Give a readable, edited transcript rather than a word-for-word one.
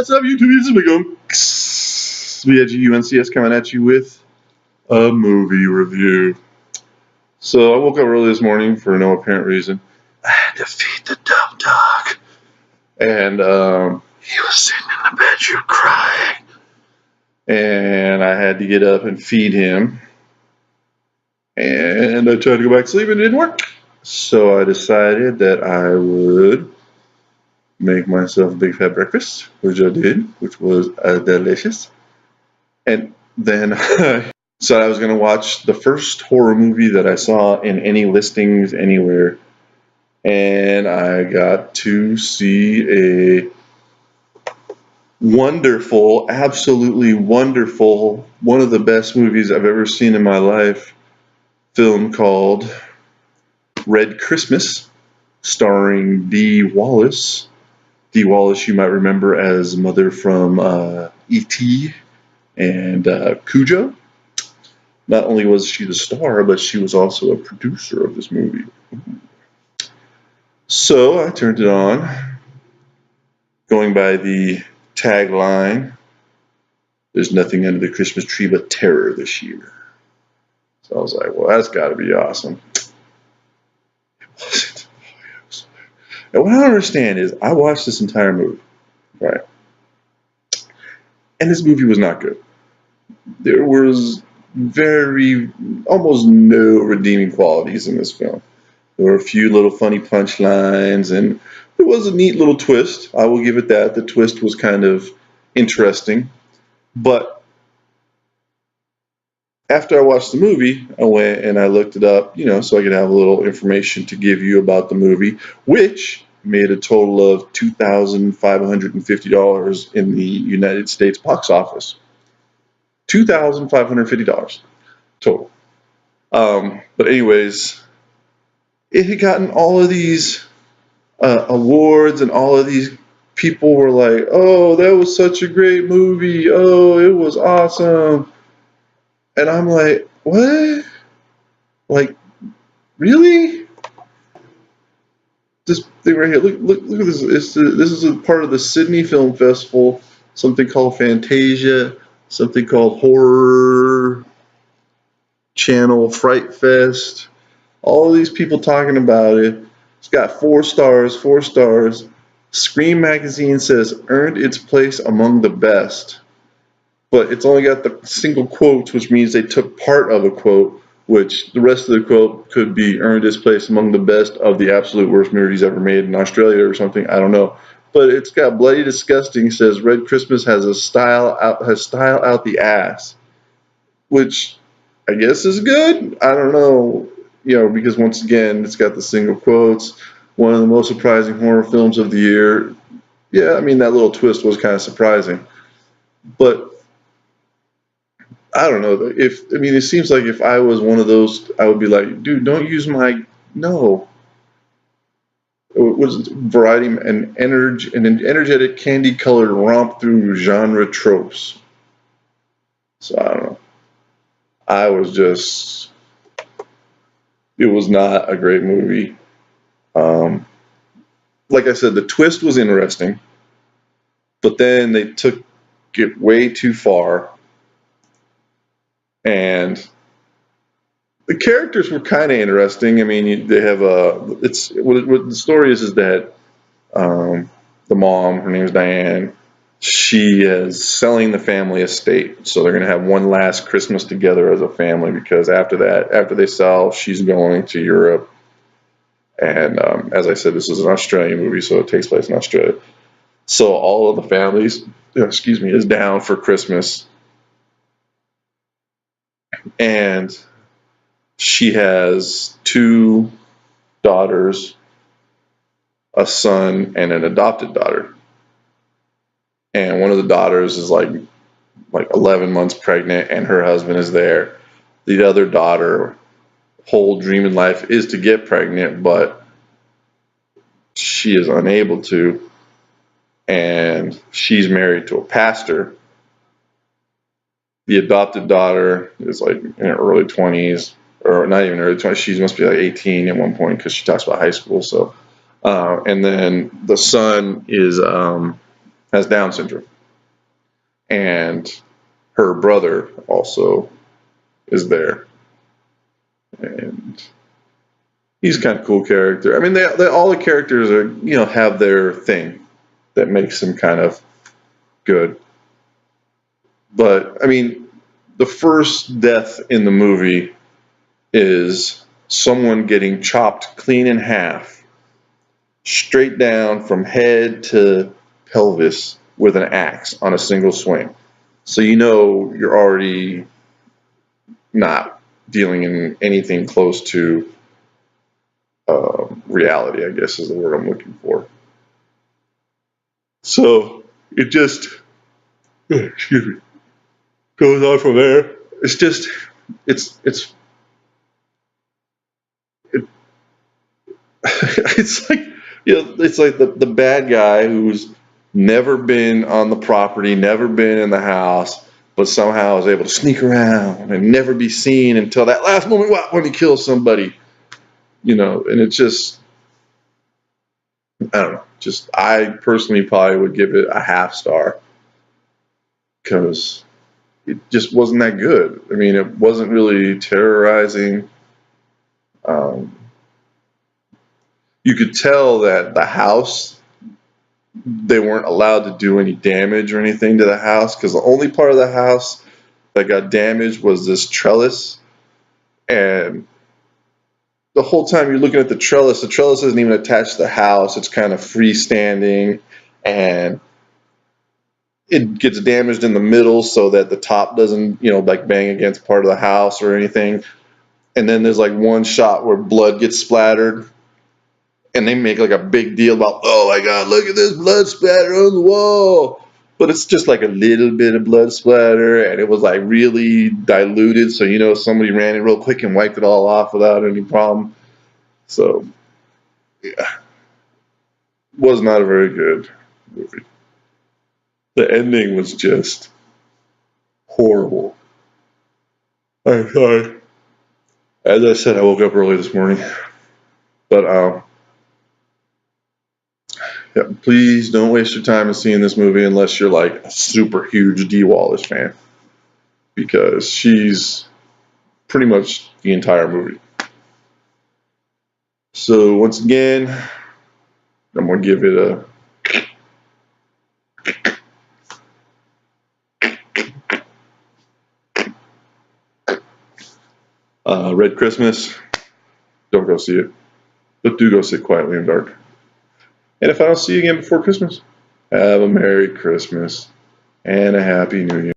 What's up, YouTube? This is Big VIGUNCS coming at you with a movie review. So I woke up early this morning for no apparent reason. I had to feed the dumb dog. And he was sitting in the bedroom crying. And I had to get up and feed him. And I tried to go back to sleep and it didn't work. So I decided that I would make myself a big fat breakfast, which I did, which was delicious. And then I decided I was going to watch the first horror movie that I saw in any listings anywhere. And I got to see a wonderful, absolutely wonderful, one of the best movies I've ever seen in my life, film called Red Christmas, starring Dee Wallace. Dee Wallace, you might remember as Mother from E.T. and Cujo. Not only was she the star, but she was also a producer of this movie. So I turned it on, going by the tagline, "There's nothing under the Christmas tree but terror this year." So I was like, well, that's got to be awesome. It wasn't. And what I don't understand is I watched this entire movie, right? And this movie was not good. There was almost no redeeming qualities in this film. There were a few little funny punchlines, and it was a neat little twist. I will give it that. The twist was kind of interesting. But after I watched the movie, I went and I looked it up, so I could have a little information to give you about the movie, which made a total of $2,550 in the United States box office. $2,550 total. But anyways, it had gotten all of these awards, and all of these people were like, "Oh, that was such a great movie. Oh, it was awesome." And I'm like, what? Like, really? This thing right here. Look at this. This is a part of the Sydney Film Festival. Something called Fantasia. Something called Horror Channel Fright Fest. All of these people talking about it. It's got 4 stars. 4 stars. Scream Magazine says earned its place among the best. But it's only got the single quotes, which means they took part of a quote, which the rest of the quote could be earned its place among the best of the absolute worst movies ever made in Australia or something. I don't know. But it's got Bloody Disgusting says Red Christmas has style out the ass, which I guess is good. I don't know, because once again, it's got the single quotes. One of the most surprising horror films of the year. Yeah, I mean, that little twist was kind of surprising. But I don't know. It seems like if I was one of those, I would be like, dude, don't use my, no. What is it? Variety, an energetic candy-colored romp through genre tropes. So I don't know. It was not a great movie. Like I said, the twist was interesting, but then they took it way too far. And the characters were kind of interesting. I mean, they have what the story is that the mom, her name is Diane, she is selling the family estate. So they're going to have one last Christmas together as a family, because after they sell, she's going to Europe. And as I said, this is an Australian movie, so it takes place in Australia. So all of the families, is down for Christmas. And she has 2 daughters, a son, and an adopted daughter. And one of the daughters is like 11 months pregnant, and her husband is there. The other daughter, whole dream in life is to get pregnant, but she is unable to. And she's married to a pastor. The adopted daughter is like in her early 20s, or not even early 20s. She must be like 18 at one point, because she talks about high school. So, and then the son has Down syndrome. and her brother also is there, and he's kind of cool character. I mean, they all the characters are, have their thing that makes them kind of good. But I mean, the first death in the movie is someone getting chopped clean in half, straight down from head to pelvis with an axe on a single swing. So you're already not dealing in anything close to reality, I guess is the word I'm looking for. So it just, excuse me, goes on from there. It's just, it's it, it's like, it's like the bad guy who's never been on the property, never been in the house, but somehow is able to sneak around and never be seen until that last moment when he kills somebody, and it's just, I don't know, just, I personally probably would give it a half star because it just wasn't that good. I mean, it wasn't really terrorizing. You could tell that the house, they weren't allowed to do any damage or anything to the house because the only part of the house that got damaged was this trellis. And the whole time you're looking at the trellis isn't even attached to the house. It's kind of freestanding, and it gets damaged in the middle so that the top doesn't, like bang against part of the house or anything. And then there's like one shot where blood gets splattered, and they make like a big deal about, oh my God, look at this blood splatter on the wall. But it's just like a little bit of blood splatter, and it was like really diluted. So, somebody ran it real quick and wiped it all off without any problem. So, yeah, was not a very good movie. The ending was just horrible. I'm sorry. As I said, I woke up early this morning. But, yeah, please don't waste your time in seeing this movie unless you're like a super huge Dee Wallace fan, because she's pretty much the entire movie. So once again, I'm gonna give it a Red Christmas. Don't go see it, but do go sit quietly in the dark. And if I don't see you again before Christmas, have a Merry Christmas and a Happy New Year.